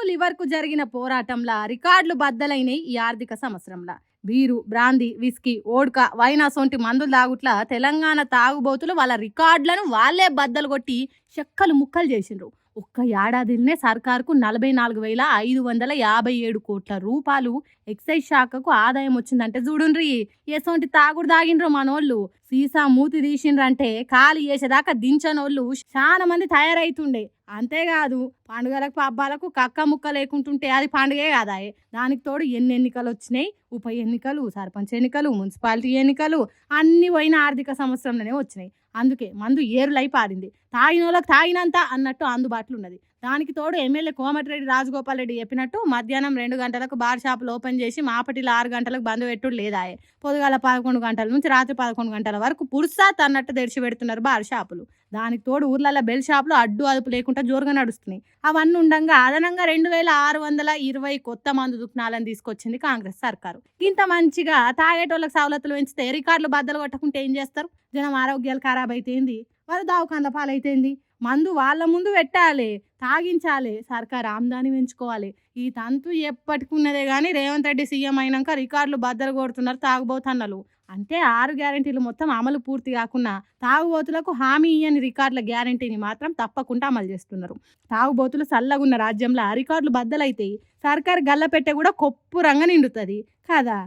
లివర్కు జరిగిన పోరాటంలా రికార్డులు బద్దలైనయి ఈ ఆర్థిక సంవత్సరంలా. Beer, brandy, whisky, vodka, wine అసొంటి మందులు తాగుట్ల తెలంగాణ తాగుబోతులు వాళ్ళ రికార్డులను వాళ్ళే బద్దలు కొట్టి చెక్కలు ముక్కలు చేసిండ్రు. ఒక్క ఏడాదిలోనే సర్కారుకు 44,557 కోట్ల రూపాయలు ఎక్సైజ్ శాఖకు ఆదాయం వచ్చిందంటే చూడుండ్రి. ఎసొంటి తాగుడు తాగిండ్రు మనోళ్ళు. సీసా మూతి తీసిండ్రంటే కాలు వేసేదాకా దించనోళ్ళు చాలా మంది తయారైతుండే. అంతేకాదు పండుగలకు పబ్బాలకు కక్క ముక్క లేకుంటుంటే అది పండుగే కాదా. దానికి తోడు ఎన్ని ఎన్నికలు వచ్చినాయి, ఉప ఎన్నికలు, సర్పంచ్ ఎన్నికలు, మున్సిపాలిటీ ఎన్నికలు అన్ని పోయిన ఆర్థిక సంవత్సరంలోనే వచ్చినాయి. అందుకే మందు ఏరులై పారింది. తాగినోళ్ళకి తాగినంత అన్నట్టు అందుబాటులో ఉన్నది. దానికి తోడు ఎమ్మెల్యే కోమటిరెడ్డి రాజగోపాల్ రెడ్డి చెప్పినట్టు మధ్యాహ్నం 2 గంటలకు బార్ షాపులు ఓపెన్ చేసి మాపటిలో 6 గంటలకు బంద్ పెట్టుడు లేదాయే. పొద్దుగాల 11 గంటల నుంచి రాత్రి 11 గంటల వరకు పురుసాత్ అన్నట్టు తెరిచి పెడుతున్నారు బార్ షాపులు. దానికి తోడు ఊర్లలో బెల్ షాపులు అడ్డు అదుపు లేకుండా జోరుగా నడుస్తున్నాయి. అవన్నీ ఉండంగా అదనంగా 2,620 కొత్త మందు దుకాణాలను తీసుకొచ్చింది కాంగ్రెస్ సర్కారు. ఇంత మంచిగా తాగేటోళ్ళకి సవలతులు పెంచితే రికార్డులు బద్దలు కొట్టకుంటే ఏం చేస్తారు? జనం ఆరోగ్యాలు ఖరాబ్ అయితేంది, వాళ్ళు దవాఖాన్ల పాలైతేంది. మందు వాళ్ళ ముందు పెట్టాలి, తాగించాలి, సర్కారు ఆమ్దాని పెంచుకోవాలి. ఈ తంతు ఎప్పటికున్నదే కానీ రేవంత్ రెడ్డి సీఎం అయినాక రికార్డులు బద్దలు కొడుతున్నారు తాగుబోతన్నలు. అంటే 6 గ్యారెంటీలు మొత్తం అమలు పూర్తి కాకుండా తాగుబోతులకు హామీ ఇయ్యని రికార్డుల గ్యారెంటీని మాత్రం తప్పకుండా అమలు చేస్తున్నారు. తాగుబోతులు సల్లగున్న రాజ్యంలో రికార్డులు బద్దలైతే సర్కారు గల్లపెట్టె కూడా కొప్పురంగా నిండుతుంది కదా.